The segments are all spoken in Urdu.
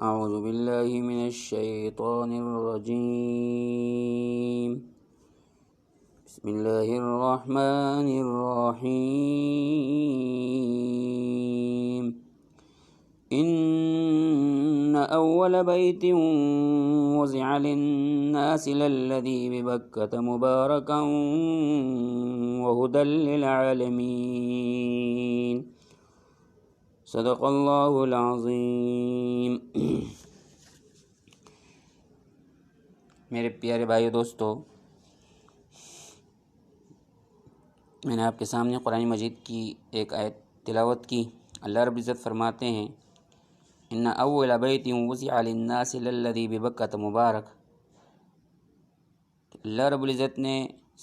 اعوذ باللہ من الشیطان الرجیم بسم اللہ الرحمن الرحیم ان اول بیت وضع للناس للذی ببکۃ مبارکا وہدی للعالمین صدق اللہ العظیم۔ میرے پیارے بھائیو دوستو، میں نے آپ کے سامنے قرآن مجید کی ایک آیت تلاوت کی۔ اللہ رب العزت فرماتے ہیں ان اول بیت وضع للناس للذی ببکۃ مبارک۔ اللہ رب العزت نے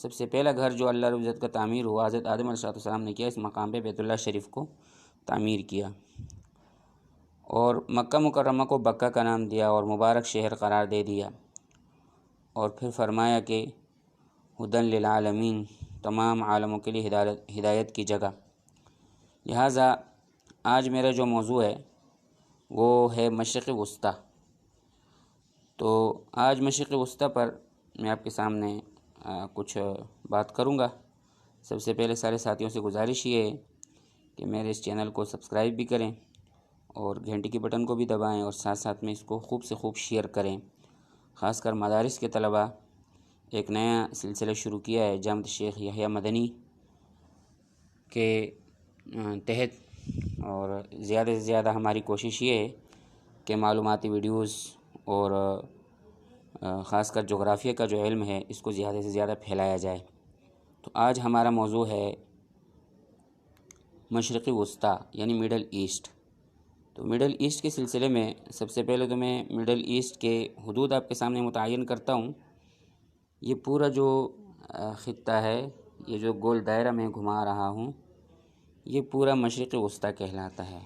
سب سے پہلا گھر جو اللہ رب العزت کا تعمیر ہوا حضرت آدم علیہ السلام نے کیا، اس مقام پہ بیت اللہ شریف کو تعمیر کیا اور مکہ مکرمہ کو بکہ کا نام دیا اور مبارک شہر قرار دے دیا، اور پھر فرمایا کہ ہدی للعالمین، تمام عالموں کے لیے ہدایت کی جگہ۔ لہٰذا آج میرا جو موضوع ہے وہ ہے مشرق وسطیٰ۔ تو آج مشرق وسطیٰ پر میں آپ کے سامنے کچھ بات کروں گا۔ سب سے پہلے سارے ساتھیوں سے گزارش یہ ہے کہ میرے اس چینل کو سبسکرائب بھی کریں اور گھنٹی کی بٹن کو بھی دبائیں، اور ساتھ ساتھ میں اس کو خوب سے خوب شیئر کریں۔ خاص کر مدارس کے طلباء ایک نیا سلسلہ شروع کیا ہے جامعۃ شیخ یحییٰ مدنی کے تحت، اور زیادہ سے زیادہ ہماری کوشش یہ ہے کہ معلوماتی ویڈیوز اور خاص کر جغرافیہ کا جو علم ہے اس کو زیادہ سے زیادہ پھیلایا جائے۔ تو آج ہمارا موضوع ہے مشرقی وسطیٰ یعنی مڈل ایسٹ۔ تو مڈل ایسٹ کے سلسلے میں سب سے پہلے تو میں مڈل ایسٹ کے حدود آپ کے سامنے متعین کرتا ہوں۔ یہ پورا جو خطہ ہے، یہ جو گول دائرہ میں گھما رہا ہوں، یہ پورا مشرق وسطیٰ کہلاتا ہے۔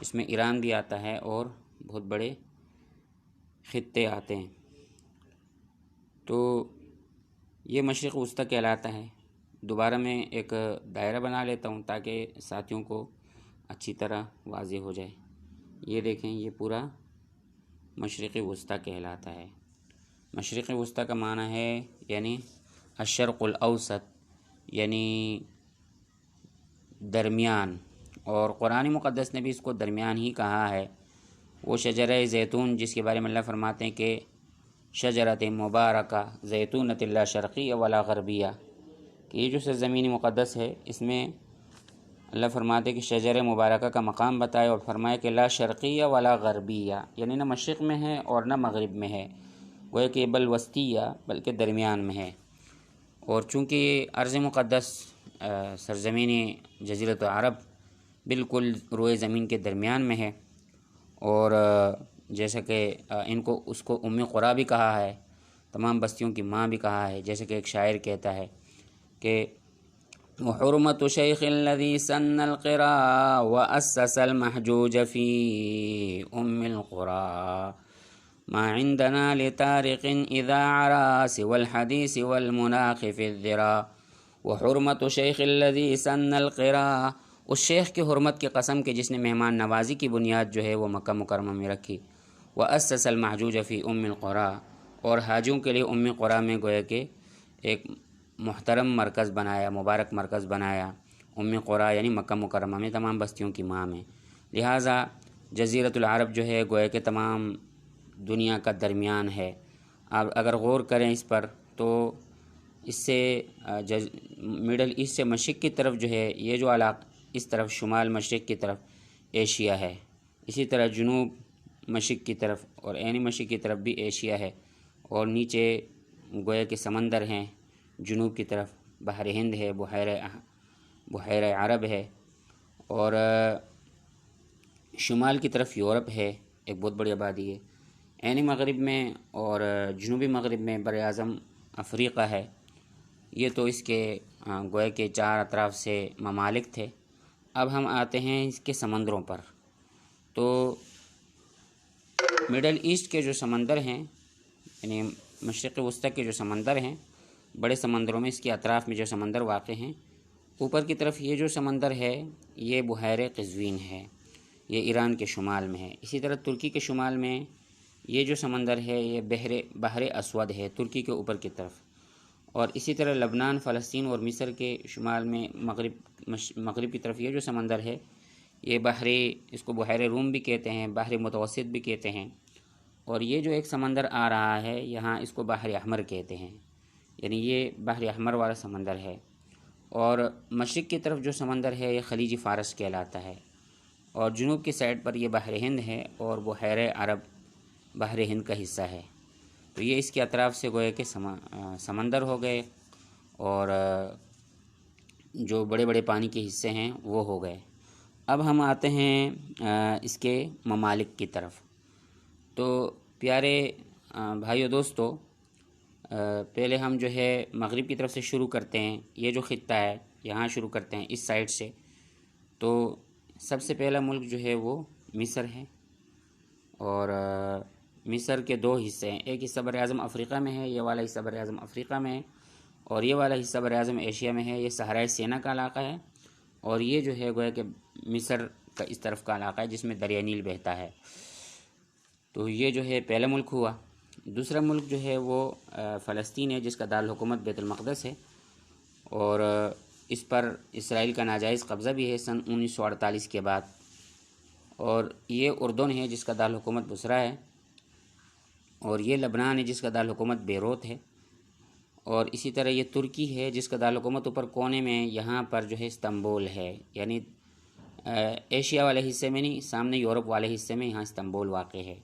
اس میں ایران بھی آتا ہے اور بہت بڑے خطے آتے ہیں، تو یہ مشرق وسطیٰ کہلاتا ہے۔ دوبارہ میں ایک دائرہ بنا لیتا ہوں تاکہ ساتھیوں کو اچھی طرح واضح ہو جائے۔ یہ دیکھیں، یہ پورا مشرق وسطیٰ کہلاتا ہے۔ مشرق وسطیٰ کا معنی ہے یعنی الشرق الاوسط، یعنی درمیان، اور قرآن مقدس نے بھی اس کو درمیان ہی کہا ہے۔ وہ شجرہ زیتون جس کے بارے میں اللہ فرماتے ہیں کہ شجرۃ مبارکہ زیتونۃ لا شرقیہ ولا غربیہ، کہ یہ جو سرزمین مقدس ہے اس میں اللہ فرماتے کہ شجر مبارکہ کا مقام بتائے، اور فرمایا کہ لا شرقیہ ولا غربیہ، یعنی نہ مشرق میں ہے اور نہ مغرب میں ہے، گویا کہ بل وسطیہ، بلکہ درمیان میں ہے۔ اور چونکہ یہ ارض مقدس سرزمین جزیرۃ العرب بالکل روئے زمین کے درمیان میں ہے، اور جیسا کہ اس کو ام قریٰ بھی کہا ہے، تمام بستیوں کی ماں بھی کہا ہے، جیسے کہ ایک شاعر کہتا ہے کہ وحرمة شيخ الذي سن القرى وأسس المحجوج في أم القرى ما عندنا لتارق إذا عرى سوى الحديث والمناخ في الذرى وحرمة شيخ الذي سن القرى، اس شیخ کی حرمت کی قسم کے جس نے مہمان نوازی کی بنیاد جو ہے وہ مکہ مکرمہ میں رکھی۔ وأسس المحجوج في أم القرى، اور حاجیوں کے لیے ام قریٰ میں گویا کہ ایک محترم مرکز بنایا، مبارک مرکز بنایا، ام قریٰ یعنی مکہ مکرمہ میں، تمام بستیوں کی ماں میں۔ لہٰذا جزیرۃ العرب جو ہے گویا کہ تمام دنیا کا درمیان ہے۔ آپ اگر غور کریں اس پر تو اس سے مڈل ایسٹ سے مشرق کی طرف جو ہے یہ جو علاقہ، اس طرف شمال مشرق کی طرف ایشیا ہے، اسی طرح جنوب مشرق کی طرف اور عین مشرق کی طرف بھی ایشیا ہے، اور نیچے گویا کہ سمندر ہیں، جنوب کی طرف بحر ہند ہے، بحیرہ عرب ہے، اور شمال کی طرف یورپ ہے، ایک بہت بڑی آبادی ہے۔ عین مغرب میں اور جنوبی مغرب میں بر اعظم افریقہ ہے۔ یہ تو اس کے گویا کے چار اطراف سے ممالک تھے۔ اب ہم آتے ہیں اس کے سمندروں پر۔ تو مڈل ایسٹ کے جو سمندر ہیں، یعنی مشرق وسطیٰ کے جو سمندر ہیں، بڑے سمندروں میں اس کے اطراف میں جو سمندر واقع ہیں، اوپر کی طرف یہ جو سمندر ہے یہ بحیرہ قزوین ہے۔ یہ ایران کے شمال میں ہے۔ اسی طرح ترکی کے شمال میں یہ جو سمندر ہے یہ بحر اسود ہے ترکی کے اوپر کی طرف، اور اسی طرح لبنان، فلسطین اور مصر کے شمال میں مغرب کی طرف یہ جو سمندر ہے یہ اس کو بحیرہ روم بھی کہتے ہیں، بحر متوسط بھی کہتے ہیں، اور یہ جو ایک سمندر آ رہا ہے یہاں اس کو بحر احمر کہتے ہیں، یعنی یہ بحر احمر والا سمندر ہے۔ اور مشرق کی طرف جو سمندر ہے یہ خلیج فارس کہلاتا ہے، اور جنوب کی سائڈ پر یہ بحر ہند ہے اور بحیرہ عرب بحر ہند کا حصہ ہے۔ تو یہ اس کے اطراف سے گویا کہ سمندر ہو گئے، اور جو بڑے بڑے پانی کے حصے ہیں وہ ہو گئے۔ اب ہم آتے ہیں اس کے ممالک کی طرف۔ تو پیارے بھائیو دوستو، پہلے ہم جو ہے مغرب کی طرف سے شروع کرتے ہیں، یہ جو خطہ ہے یہاں شروع کرتے ہیں اس سائڈ سے۔ تو سب سے پہلا ملک جو ہے وہ مصر ہے، اور مصر کے دو حصے ہیں، ایک حصہ بر اعظم افریقہ میں ہے، یہ والا حصہ بر اعظم افریقہ میں ہے، اور یہ والا حصہ بر اعظم ایشیا میں ہے، یہ صحرائے سینا کا علاقہ ہے، اور یہ جو ہے گویا کہ مصر کا اس طرف کا علاقہ ہے جس میں دریا نیل بہتا ہے۔ تو یہ جو ہے پہلا ملک ہوا۔ دوسرا ملک جو ہے وہ فلسطین ہے جس کا دارالحکومت بیت المقدس ہے، اور اس پر اسرائیل کا ناجائز قبضہ بھی ہے سن 1948 کے بعد۔ اور یہ اردن ہے جس کا دارالحکومت بصرہ ہے، اور یہ لبنان ہے جس کا دارالحکومت بیروت ہے، اور اسی طرح یہ ترکی ہے جس کا دارالحکومت اوپر کونے میں یہاں پر جو ہے استنبول ہے، یعنی ایشیا والے حصے میں نہیں، سامنے یورپ والے حصے میں یہاں استنبول واقع ہے۔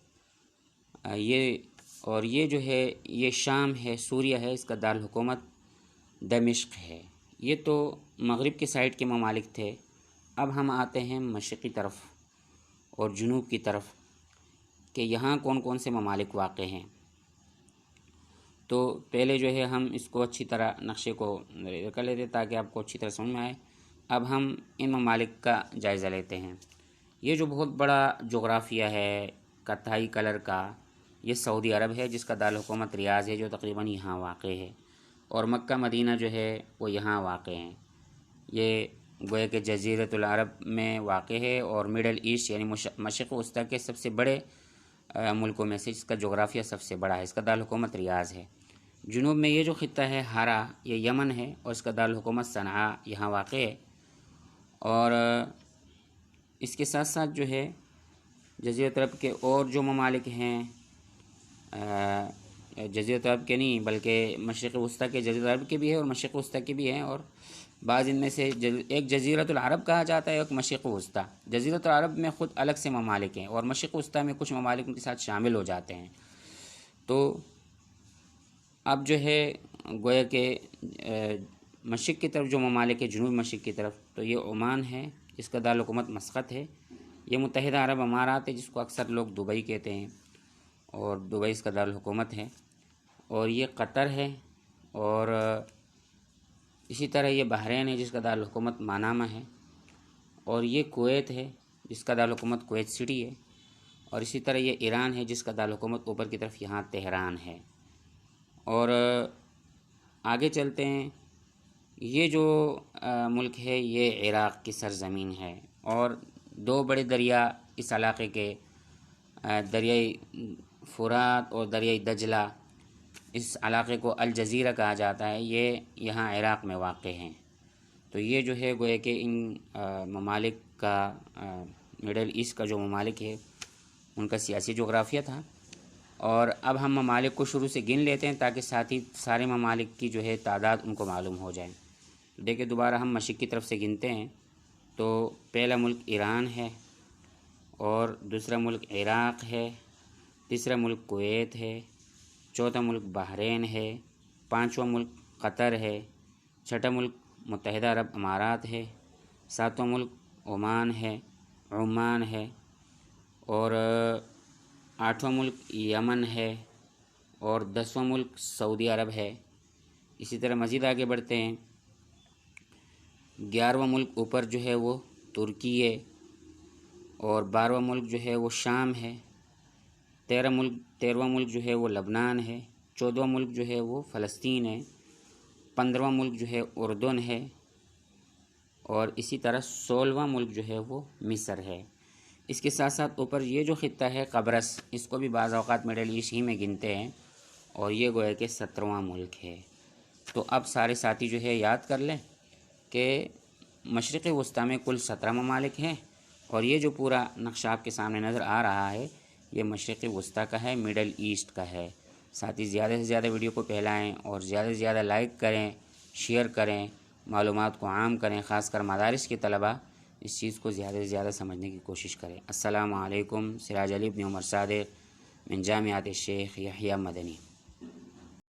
یہ جو ہے یہ شام ہے، سوریہ ہے، اس کا دارالحکومت دمشق ہے۔ یہ تو مغرب کے سائڈ کے ممالک تھے۔ اب ہم آتے ہیں مشرقی طرف اور جنوب کی طرف کہ یہاں کون کون سے ممالک واقع ہیں۔ تو پہلے جو ہے ہم اس کو اچھی طرح نقشے کو کر لیتے تاکہ آپ کو اچھی طرح سمجھ میں آئے۔ اب ہم ان ممالک کا جائزہ لیتے ہیں۔ یہ جو بہت بڑا جغرافیہ ہے قطعی کلر کا، یہ سعودی عرب ہے جس کا دارالحکومت ریاض ہے، جو تقریباً یہاں واقع ہے، اور مکہ مدینہ جو ہے وہ یہاں واقع ہیں۔ یہ گویا کہ جزیرۃ العرب میں واقع ہے، اور مڈل ایسٹ یعنی مشرق وسطیٰ کے سب سے بڑے ملکوں میں سے اس کا جغرافیہ سب سے بڑا ہے، اس کا دارالحکومت ریاض ہے۔ جنوب میں یہ جو خطہ ہے ہارا، یہ یمن ہے، اور اس کا دارالحکومت صنعاء یہاں واقع ہے۔ اور اس کے ساتھ ساتھ جو ہے جزیرۃ عرب کے اور جو ممالک ہیں، جزیرۃ عرب کے نہیں بلکہ مشرق وسطیٰ کے جزیرۃ عرب کے بھی ہیں اور مشرق وسطیٰ کے بھی ہیں، اور بعض ان میں سے ایک جزیرۃ العرب کہا جاتا ہے، ایک مشرق وسطیٰ۔ جزیرۃ العرب میں خود الگ سے ممالک ہیں، اور مشرق وسطیٰ میں کچھ ممالک ان کے ساتھ شامل ہو جاتے ہیں۔ تو اب جو ہے گویا کہ مشرق کی طرف جو ممالک ہے، جنوب مشرق کی طرف، تو یہ عمان ہے جس کا دارالحکومت مسقط ہے، یہ متحدہ عرب امارات ہے جس کو اکثر لوگ دبئی کہتے ہیں، اور دبئی اس کا دارالحکومت ہے، اور یہ قطر ہے، اور اسی طرح یہ بحرین ہے جس کا دارالحکومت منامہ ہے، اور یہ کویت ہے جس کا دارالحکومت کویت سٹی ہے، اور اسی طرح یہ ایران ہے جس کا دارالحکومت اوپر کی طرف یہاں تہران ہے۔ اور آگے چلتے ہیں، یہ جو ملک ہے یہ عراق کی سرزمین ہے، اور دو بڑے دریا اس علاقے کے، دریائے فرات اور دریائے دجلہ، اس علاقے کو الجزیرہ کہا جاتا ہے، یہ یہاں عراق میں واقع ہیں۔ تو یہ جو ہے گویا کہ ان ممالک کا مڈل ایسٹ کا جو ممالک ہے ان کا سیاسی جغرافیہ تھا۔ اور اب ہم ممالک کو شروع سے گن لیتے ہیں تاکہ ساتھ ہی سارے ممالک کی جو ہے تعداد ان کو معلوم ہو جائے۔ دیکھیں دوبارہ ہم مشرق کی طرف سے گنتے ہیں، تو پہلا ملک ایران ہے، اور دوسرا ملک عراق ہے، تیسرا ملک کویت ہے، چوتھا ملک بحرین ہے، پانچواں ملک قطر ہے، چھٹا ملک متحدہ عرب امارات ہے، ساتواں ملک عمان ہے، اور آٹھواں ملک یمن ہے، اور 10واں ملک سعودی عرب ہے۔ اسی طرح مزید آگے بڑھتے ہیں، 11واں ملک اوپر جو ہے وہ ترکی ہے، اور 12واں ملک جو ہے وہ شام ہے، 13واں ملک جو ہے وہ لبنان ہے، 14واں ملک جو ہے وہ فلسطین ہے، 15واں ملک جو ہے اردن ہے، اور اسی طرح 16واں ملک جو ہے وہ مصر ہے۔ اس کے ساتھ ساتھ اوپر یہ جو خطہ ہے قبرص، اس کو بھی بعض اوقات مڈل ایسٹ ہی میں گنتے ہیں، اور یہ گویا کہ 17واں ملک ہے۔ تو اب سارے ساتھی جو ہے یاد کر لیں کہ مشرق وسطیٰ میں کل 17 ممالک ہیں، اور یہ جو پورا نقشہ آپ کے سامنے نظر آ رہا ہے یہ مشرق وسطیٰ کا ہے، مڈل ایسٹ کا ہے۔ ساتھی زیادہ سے زیادہ ویڈیو کو پھیلائیں اور زیادہ سے زیادہ لائک کریں، شیئر کریں، معلومات کو عام کریں، خاص کر مدارس کے طلباء اس چیز کو زیادہ سے زیادہ سمجھنے کی کوشش کریں۔ السلام علیکم۔ سراج علی بن عمر صادق من جامعۃ الشیخ یحییٰ مدنی۔